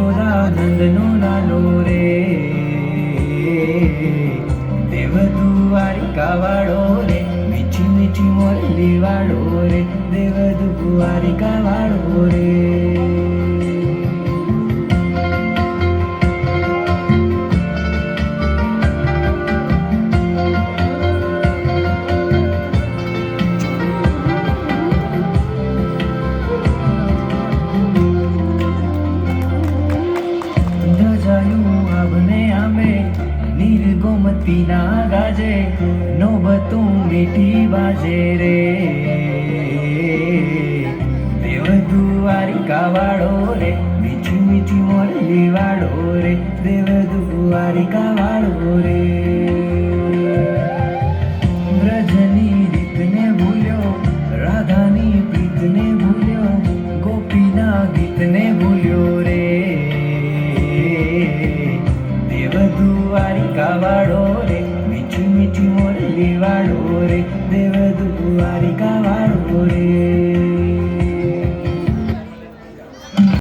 યશોદાનંદનો લાલો રે, દેવ દ્વારિકા વાળો રે, મીઠી મીઠી મોરલી વાળો રે, દેવ દ્વારિકા વાળો રે. ગોમતીના ગાજે નોબતું મીઠી બાજે રે, દેવ દ્વારિકા વાળો રે, મીઠી મીઠી મોરલી વાળો રે, દેવ દ્વારિકા વાળો રે. વ્રજની રીતને ભૂલ્યો, રાધાની પ્રીતને ભૂલ્યો, ગોપીના ગીતને ભૂલ્યો રે, દેવ દ્વારિકા વાળો રે, મીઠી મીઠી મોરલી વાળો રે, દેવ